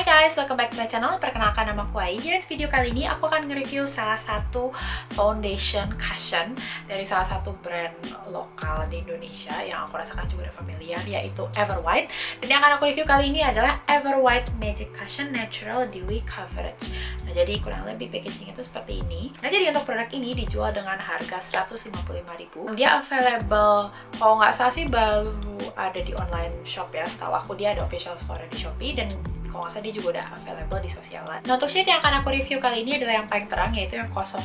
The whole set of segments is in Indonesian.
Hai guys, welcome back to my channel. Perkenalkan, nama aku Ai. Jadi video kali ini aku akan nge-review salah satu foundation cushion dari salah satu brand lokal di Indonesia yang aku rasakan juga udah familiar, yaitu Everwhite. Dan yang akan aku review kali ini adalah Everwhite Magic Cushion Natural Dewy Coverage. Nah, jadi kurang lebih packaging itu seperti ini. Nah, jadi untuk produk ini dijual dengan harga 155.000. Dia available, kalau nggak salah sih baru ada di online shop ya. Setahu aku dia ada official store di Shopee, dan kalau nggak salah dia juga udah available di sosialan. Nah, untuk shade yang akan aku review kali ini adalah yang paling terang, yaitu yang 01,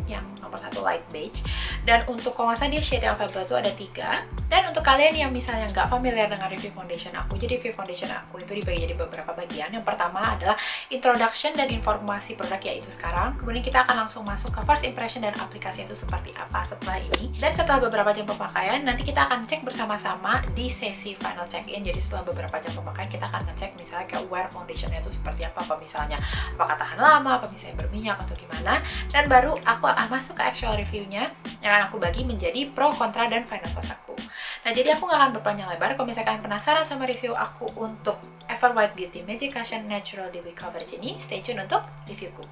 yang nomor 1 light beige. Dan untuk kalau nggak salah dia shade yang available itu ada 3. Dan untuk kalian yang misalnya nggak familiar dengan review foundation aku, jadi review foundation aku itu dibagi jadi beberapa bagian. Yang pertama adalah introduction dan informasi produk, yaitu sekarang. Kemudian kita akan langsung masuk ke first impression dan aplikasi itu seperti apa setelah ini. Dan setelah beberapa jam pemakaian, nanti kita akan cek bersama-sama di sesi final check-in. Jadi setelah beberapa jam pemakaian, kita akan ngecek misalnya kayak wear foundationnya itu seperti apa misalnya, apakah tahan lama, apa misalnya berminyak atau gimana. Dan baru aku akan masuk ke actual reviewnya yang akan aku bagi menjadi pro, kontra, dan final thoughts aku. Nah, jadi aku nggak akan berpanjang lebar. Kalau misalnya kalian penasaran sama review aku untuk Everwhite Beauty Magic Cushion Natural Dewy Coverage ini, stay tune untuk reviewku.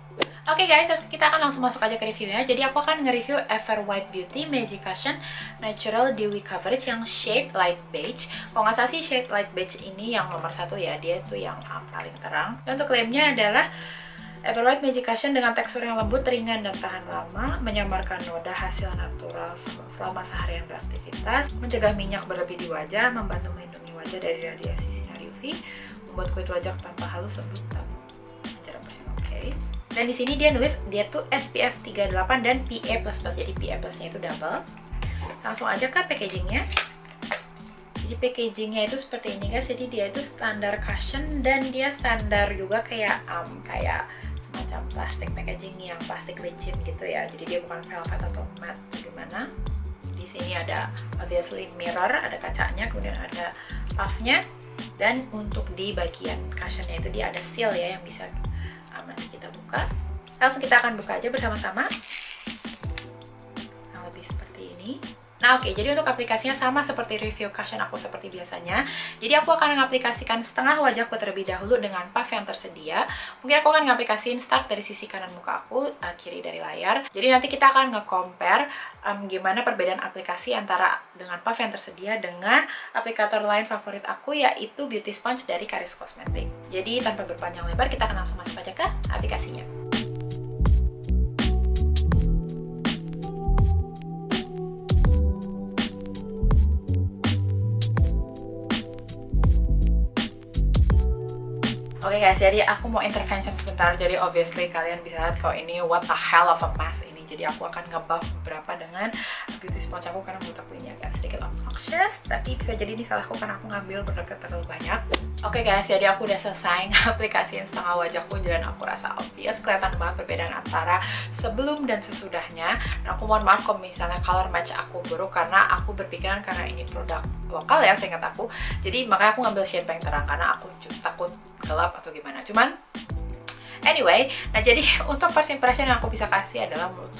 Oke guys, kita akan langsung masuk aja ke reviewnya. Jadi aku akan nge-review Everwhite Beauty Magic Cushion Natural Dewy Coverage yang shade light beige. Kalau nggak salah sih shade light beige ini yang nomor 1 ya, dia tuh yang paling terang. Dan untuk klaimnya adalah Everwhite Magic Cushion dengan tekstur yang lembut, ringan, dan tahan lama, menyamarkan noda hasil natural selama seharian beraktivitas, mencegah minyak berlebih di wajah, membantu melindungi wajah dari radiasi sinar UV, membuat kulit wajah tanpa halus, lembut, dan jarang bersin. Oke. Dan di sini dia nulis dia tuh SPF 38 dan PA++, jadi PA+-nya itu double. Langsung aja ke packagingnya. Jadi packagingnya itu seperti ini guys. Jadi dia itu standar cushion dan dia standar juga kayak semacam plastik packaging yang plastik licin gitu ya. Jadi dia bukan velvet atau matte gimana. Di sini ada obviously mirror, ada kacanya, kemudian ada puffnya. Dan untuk di bagian cushionnya itu dia ada seal ya yang bisa nanti kita buka. Langsung kita akan buka aja bersama-sama. Nah, lebih seperti ini. Nah, oke, jadi untuk aplikasinya sama seperti review cushion aku seperti biasanya. Jadi aku akan mengaplikasikan setengah wajahku terlebih dahulu dengan puff yang tersedia. Mungkin aku akan ngaplikasiin start dari sisi kanan muka aku, kiri dari layar. Jadi nanti kita akan nge-compare gimana perbedaan aplikasi antara dengan puff yang tersedia dengan aplikator lain favorit aku, yaitu Beauty Sponge dari Karis Cosmetic. Jadi tanpa berpanjang lebar, kita akan langsung masuk aja ke aplikasinya. Oke guys, jadi aku mau intervention sebentar. Jadi obviously kalian bisa lihat kalau ini what the hell of a mess ini. Jadi aku akan nge-buff beberapa dengan beauty sponge aku karena menurut aku ini agak sedikit obnoxious. Tapi bisa jadi ini salahku karena aku ngambil produknya terlalu banyak. Oke guys, jadi aku udah selesai ngaplikasiin setengah wajahku dan aku rasa obvious kelihatan banget perbedaan antara sebelum dan sesudahnya. Dan aku mohon maaf kalau misalnya color match aku buruk karena aku berpikiran karena ini produk lokal ya, seingat aku. Jadi makanya aku ngambil shade paling terang karena aku takut gelap atau gimana. Cuman anyway, nah jadi untuk first impression yang aku bisa kasih adalah menurut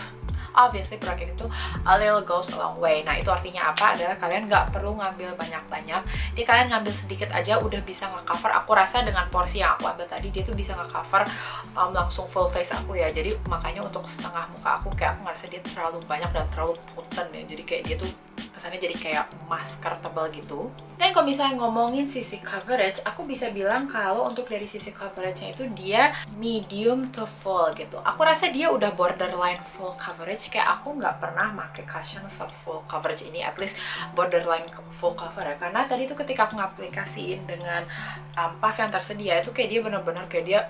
obviously produk ini tuh a little goes a long way. Nah, itu artinya apa? Adalah kalian nggak perlu ngambil banyak-banyak. Jadi kalian ngambil sedikit aja udah bisa nge-cover. Aku rasa dengan porsi yang aku ambil tadi dia tuh bisa nge-cover langsung full face aku ya. Jadi makanya untuk setengah muka aku kayak aku ngerasa dia terlalu banyak dan terlalu potent ya. Jadi kayak dia tuh kesannya jadi kayak masker tebal gitu. Dan kalau misalnya ngomongin sisi coverage, aku bisa bilang kalau untuk dari sisi coveragenya itu dia medium to full gitu. Aku rasa dia udah borderline full coverage. Kayak aku nggak pernah pakai cushion se-full coverage ini, at least borderline full cover ya. Karena tadi tuh ketika aku ngaplikasiin dengan puff yang tersedia itu kayak dia bener-bener kayak dia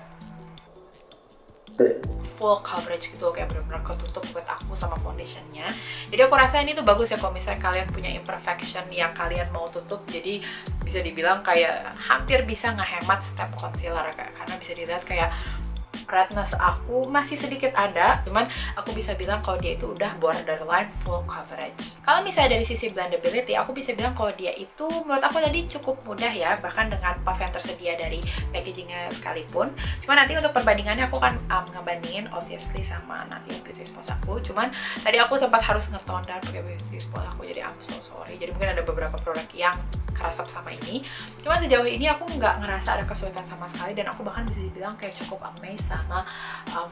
full coverage gitu, kayak benar-benar ketutup kulit aku sama foundationnya. Jadi aku rasa ini tuh bagus ya kalau misalnya kalian punya imperfection yang kalian mau tutup. Jadi bisa dibilang kayak hampir bisa ngehemat step concealer karena bisa dilihat kayak redness aku masih sedikit ada, cuman aku bisa bilang kalau dia itu udah borderline full coverage. Kalau misalnya dari sisi blendability, aku bisa bilang kalau dia itu menurut aku tadi cukup mudah ya, bahkan dengan puff yang tersedia dari packagingnya sekalipun. Cuman nanti untuk perbandingannya aku akan ngebandingin obviously sama nanti beauty sponge aku. Cuman tadi aku sempat harus nge-tone down pakai beauty sponge aku, jadi I'm so sorry. Jadi mungkin ada beberapa produk yang kerasap sama ini. Cuma sejauh ini aku nggak ngerasa ada kesulitan sama sekali, dan aku bahkan bisa dibilang kayak cukup amazed sama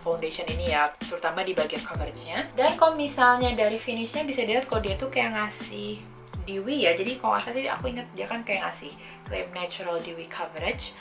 foundation ini ya, terutama di bagian coveragenya. Dan kalau misalnya dari finishnya bisa dilihat kalau dia tuh kayak ngasih dewy ya, jadi kalau nggak salah sih aku inget dia kan kayak ngasih claim natural dewy coverage.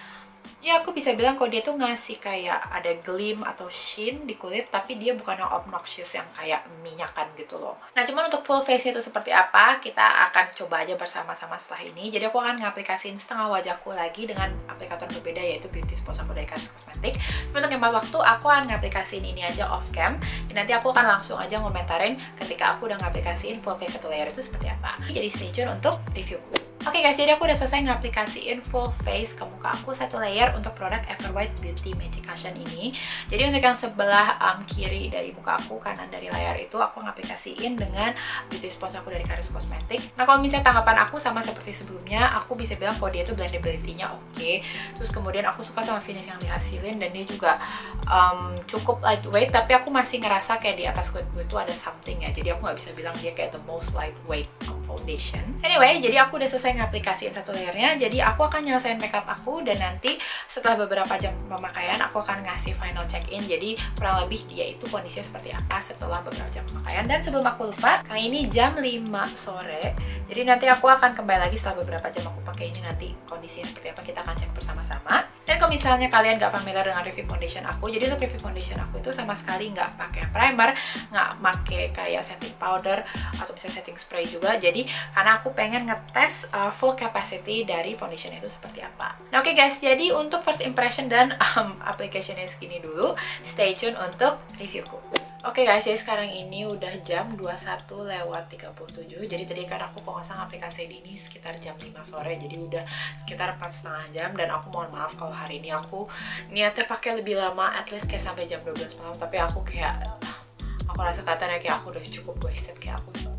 Ya aku bisa bilang kalau dia tuh ngasih kayak ada gleam atau sheen di kulit, tapi dia bukan yang obnoxious yang kayak minyakan gitu loh. Nah cuman untuk full face itu seperti apa, kita akan coba aja bersama-sama setelah ini. Jadi aku akan ngaplikasiin setengah wajahku lagi dengan aplikator berbeda, yaitu Beauty Spot aku dari Karis Cosmetic. Cuma untuk hemat waktu, aku akan ngaplikasiin ini aja off cam, dan nanti aku akan langsung aja ngomentarin ketika aku udah ngaplikasiin full face satu layer itu seperti apa. Jadi stay tune untuk reviewku. Oke guys, jadi aku udah selesai ngaplikasiin full face ke muka aku satu layer untuk produk Everwhite Beauty Magic Cushion ini. Jadi untuk yang sebelah kiri dari muka aku, kanan dari layar itu, aku ngaplikasiin dengan Beauty Spot aku dari Karis Cosmetic. Nah kalau misalnya tanggapan aku sama seperti sebelumnya, aku bisa bilang kalau dia itu blendability-nya oke. Terus kemudian aku suka sama finish yang dihasilin, dan dia juga cukup lightweight, tapi aku masih ngerasa kayak di atas kulit gue itu ada something ya. Jadi aku nggak bisa bilang dia kayak the most lightweight foundation. Anyway, jadi aku udah selesai ngaplikasiin satu layernya. Jadi aku akan nyelesain makeup aku, dan nanti setelah beberapa jam pemakaian aku akan ngasih final check-in. Jadi kurang lebih dia itu kondisinya seperti apa setelah beberapa jam pemakaian. Dan sebelum aku lupa, kali ini jam 5 sore. Jadi nanti aku akan kembali lagi setelah beberapa jam aku pakai ini, nanti kondisinya seperti apa kita akan cek bersama-sama. Dan kalau misalnya kalian nggak familiar dengan review foundation aku, jadi untuk review foundation aku itu sama sekali nggak pakai primer, nggak pakai kayak setting powder atau bisa setting spray juga. Jadi karena aku pengen ngetes full capacity dari foundation itu seperti apa. Nah oke guys, jadi untuk first impression dan applicationnya segini dulu. Stay tune untuk reviewku. Oke guys, jadi sekarang ini udah jam 21:37. Jadi tadi kan aku kalau nggak salah aplikasi ini sekitar jam 5 sore. Jadi udah sekitar 4,5 jam. Dan aku mohon maaf kalau hari ini aku niatnya pakai lebih lama, at least kayak sampai jam 12 malam. Tapi aku kayak, aku rasa katanya kayak aku udah cukup wasted. Kayak aku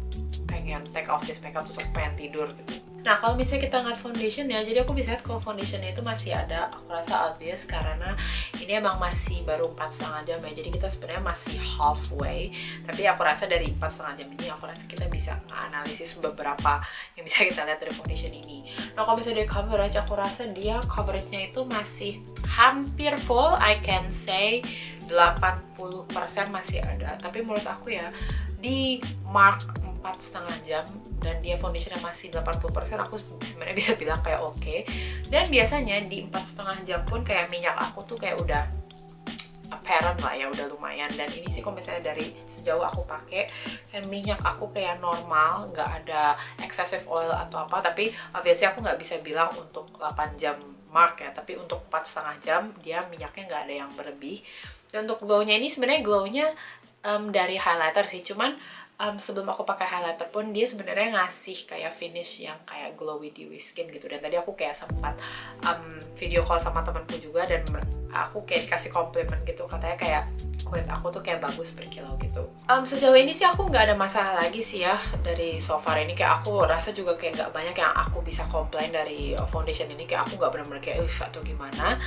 pengen take off this makeup terus aku pengen tidur gitu. Nah kalau misalnya kita ngeliat foundation ya, jadi aku bisa lihat kalau foundationnya itu masih ada, aku rasa obvious karena ini emang masih baru 4,5 jam ya. Jadi kita sebenarnya masih halfway, tapi aku rasa dari 4,5 jam ini aku rasa kita bisa analisis beberapa yang bisa kita lihat dari foundation ini. Nah kalau misalnya dari coverage, aku rasa dia coveragenya itu masih hampir full, I can say 80% masih ada. Tapi menurut aku ya, di mark 4,5 jam dan dia foundationnya masih 80%, aku sebenarnya bisa bilang kayak oke. Dan biasanya di 4,5 jam pun kayak minyak aku tuh kayak udah apparent lah ya, udah lumayan. Dan ini sih kalau misalnya dari sejauh aku pakai, kayak minyak aku kayak normal, nggak ada excessive oil atau apa. Tapi obviously aku nggak bisa bilang untuk 8 jam mark ya, tapi untuk 4,5 jam dia minyaknya nggak ada yang berlebih. Dan untuk glow-nya ini sebenarnya glow-nya dari highlighter sih, cuman sebelum aku pakai highlighter pun dia sebenarnya ngasih kayak finish yang kayak glowy dewy skin gitu. Dan tadi aku kayak sempat video call sama temanku juga, dan aku kayak dikasih komplimen gitu, katanya kayak kulit aku tuh kayak bagus berkilau gitu. Sejauh ini sih aku nggak ada masalah lagi sih ya dari so far ini. Kayak aku rasa juga kayak nggak banyak yang aku bisa komplain dari foundation ini. Kayak aku nggak benar-benar kayak atau gimana.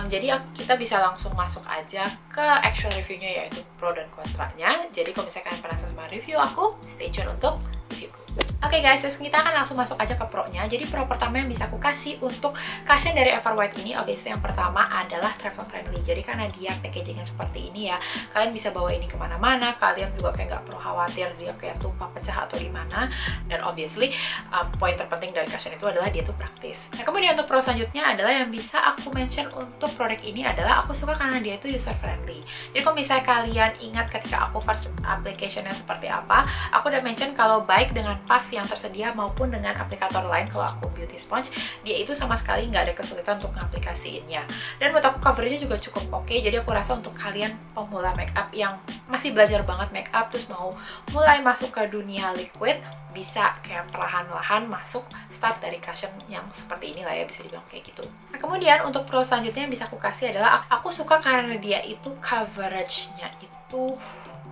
Jadi kita bisa langsung masuk aja ke actual reviewnya, yaitu pro dan kontranya. Jadi kalau misalnya kalian penasaran sama review aku, stay tune untuk reviewku. Oke guys, kita akan langsung masuk aja ke pro-nya. Jadi pro pertama yang bisa aku kasih untuk cushion dari Everwhite ini, obviously yang pertama adalah travel friendly. Jadi karena dia packagingnya seperti ini ya, kalian bisa bawa ini kemana-mana. Kalian juga kayak nggak perlu khawatir dia kayak tumpah pecah atau gimana. Dan obviously poin terpenting dari cushion itu adalah dia tuh praktis. Nah kemudian untuk pro selanjutnya adalah yang bisa aku mention untuk produk ini adalah aku suka karena dia itu user friendly. Jadi kalau misalnya kalian ingat ketika aku first applicationnya seperti apa, aku udah mention kalau baik dengan puff yang tersedia maupun dengan aplikator lain, kalau aku beauty sponge, dia itu sama sekali nggak ada kesulitan untuk ngaplikasiinnya. Dan menurut aku coveragenya juga cukup oke. Jadi aku rasa untuk kalian pemula makeup yang masih belajar banget makeup terus mau mulai masuk ke dunia liquid, bisa kayak perlahan-lahan masuk start dari cushion yang seperti ini lah ya, bisa dibilang kayak gitu. Nah kemudian untuk pro selanjutnya yang bisa aku kasih adalah aku suka karena dia itu coveragenya itu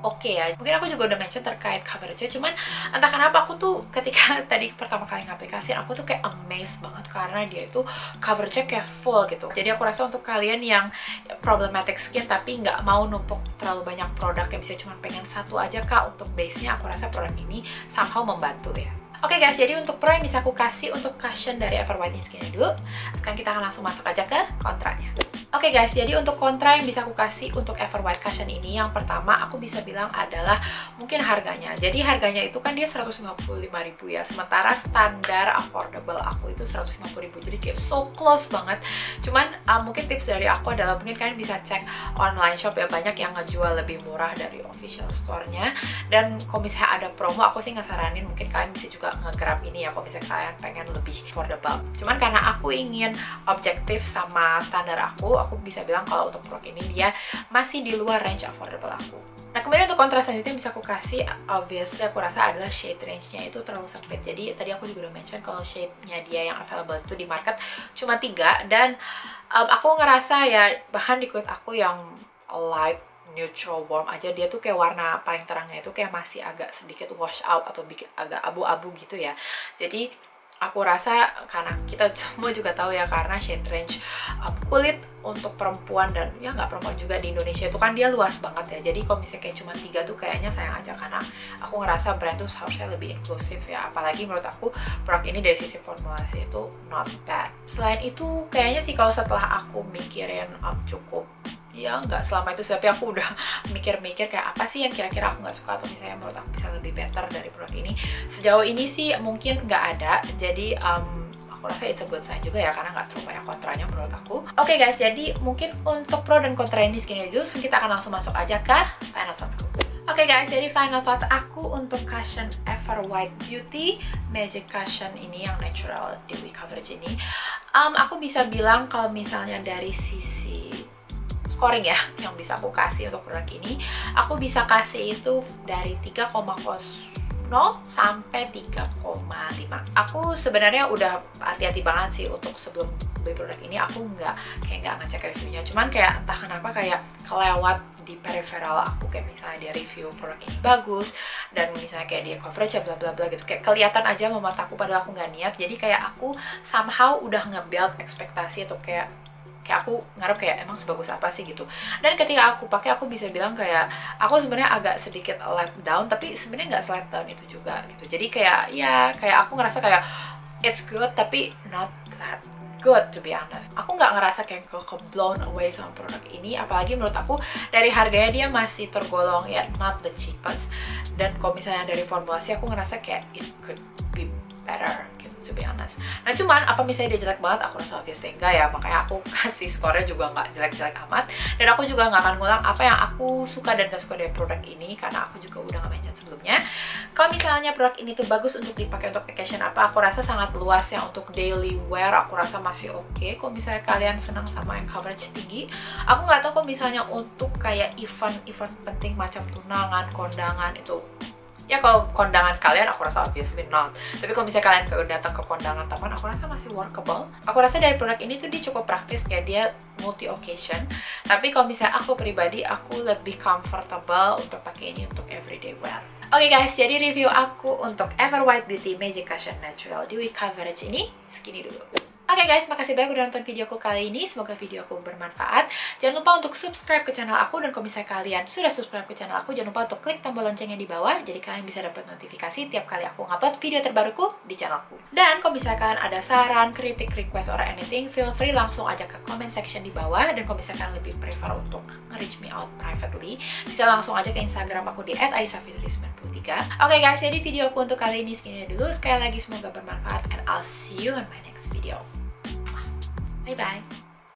oke ya. Mungkin aku juga udah mention terkait coveragenya, cuman entah kenapa aku tuh ketika tadi pertama kali ngaplikasiin, aku tuh kayak amazed banget karena dia itu coveragenya kayak full gitu. Jadi aku rasa untuk kalian yang problematic skin tapi nggak mau numpuk terlalu banyak produk, yang bisa cuma pengen satu aja kak untuk base-nya, aku rasa produk ini somehow membantu ya. Oke guys, jadi untuk pro yang bisa aku kasih untuk cushion dari Ever White Skin dulu. Sekarang kita akan langsung masuk aja ke kontranya. Oke guys, jadi untuk kontra yang bisa aku kasih untuk Ever White cushion ini, yang pertama aku bisa bilang adalah mungkin harganya. Jadi harganya itu kan dia 155.000 ya, sementara standar affordable aku itu 150.000, jadi kayak so close banget. Cuman mungkin tips dari aku adalah mungkin kalian bisa cek online shop ya, banyak yang ngejual lebih murah dari official store-nya. Dan kalau misalnya ada promo, aku sih ngesaranin mungkin kalian bisa juga nge-grab ini ya kalau misalnya kalian pengen lebih affordable. Cuman karena aku ingin objektif sama standar aku bisa bilang kalau untuk produk ini dia masih di luar range affordable aku. Nah, kemudian untuk kontras selanjutnya yang bisa aku kasih, obviously aku rasa adalah shade range-nya itu terlalu sempit. Jadi tadi aku juga udah mention kalau shade-nya dia yang available itu di market cuma 3, dan aku ngerasa ya, bahkan di kulit aku yang light neutral warm aja, dia tuh kayak warna paling terangnya itu kayak masih agak sedikit wash out atau agak abu-abu gitu ya. Jadi aku rasa karena kita semua juga tahu ya, karena shade range kulit untuk perempuan dan ya nggak perempuan juga di Indonesia itu kan dia luas banget ya. Jadi kalau misalnya kayak cuma 3 tuh kayaknya sayang aja, karena aku ngerasa brand tuh harusnya lebih inklusif ya. Apalagi menurut aku produk ini dari sisi formulasi itu not bad. Selain itu kayaknya sih kalau setelah aku mikirin cukup ya nggak selama itu, tapi aku udah mikir-mikir kayak apa sih yang kira-kira aku nggak suka atau misalnya menurut aku bisa lebih better dari produk ini. Sejauh ini sih mungkin nggak ada, jadi aku rasa it's a good sign juga ya, karena nggak terlalu banyak kontranya menurut aku. Oke guys, jadi mungkin untuk pro dan kontra ini segini dulu, kita akan langsung masuk aja ke final thoughts. Oke guys, jadi final thoughts aku untuk cushion Ever White Beauty Magic Cushion ini yang natural dewy coverage ini, aku bisa bilang kalau misalnya dari sisi scoring ya yang bisa aku kasih untuk produk ini, aku bisa kasih itu dari 3,0 sampai 3,5. Aku sebenarnya udah hati-hati banget sih untuk sebelum beli produk ini, aku nggak ngecek reviewnya. Cuman kayak entah kenapa kayak kelewat di peripheral aku, kayak misalnya dia review produk ini bagus dan misalnya kayak dia coverage bla bla bla gitu, kayak kelihatan aja sama mataku padahal aku nggak niat. Jadi kayak aku somehow udah nge-build ekspektasi atau kayak aku ngarep kayak emang sebagus apa sih gitu. Dan ketika aku pakai, aku bisa bilang kayak aku sebenarnya agak sedikit let down, tapi sebenarnya nggak let down itu juga gitu. Jadi kayak ya kayak aku ngerasa kayak it's good tapi not that good to be honest. Aku nggak ngerasa kayak blown away sama produk ini, apalagi menurut aku dari harganya dia masih tergolong ya not the cheapest. Dan kalau misalnya dari formulasi, aku ngerasa kayak it could be better gitu, to be honest. Nah cuman apa misalnya dia jelek banget, aku rasa obviously enggak ya, makanya aku kasih skornya juga nggak jelek-jelek amat. Dan aku juga nggak akan ngulang apa yang aku suka dan gak suka dari produk ini, karena aku juga udah nge-mention sebelumnya. Kalau misalnya produk ini tuh bagus untuk dipakai untuk occasion apa, aku rasa sangat luas ya. Untuk daily wear aku rasa masih oke. Kalau misalnya kalian senang sama yang coverage tinggi, aku nggak tahu kalau misalnya untuk kayak event penting macam tunangan, kondangan itu ya, kalau kondangan kalian aku rasa obviously not. Tapi kalau misalnya kalian datang ke kondangan teman, aku rasa masih workable. Aku rasa dari produk ini tuh dia cukup praktis, kayak dia multi occasion. Tapi kalau misalnya aku pribadi, aku lebih comfortable untuk pakai ini untuk everyday wear. Oke guys, jadi review aku untuk Ever White Beauty Magic Cushion Natural Dewy Coverage ini segini dulu. Oke guys, makasih banyak udah nonton videoku kali ini. Semoga video aku bermanfaat. Jangan lupa untuk subscribe ke channel aku, dan kalau misalnya kalian sudah subscribe ke channel aku, jangan lupa untuk klik tombol loncengnya di bawah, jadi kalian bisa dapat notifikasi tiap kali aku ngupload video terbaruku di channelku. Dan kalau misalnya kalian ada saran, kritik, request, or anything, feel free langsung aja ke comment section di bawah. Dan kalau misalnya kalian lebih prefer untuk nge-reach me out privately, bisa langsung aja ke Instagram aku di @aisafitri93. Oke guys, jadi video aku untuk kali ini segini dulu. Sekali lagi semoga bermanfaat, and I'll see you in my next video. Bye bye.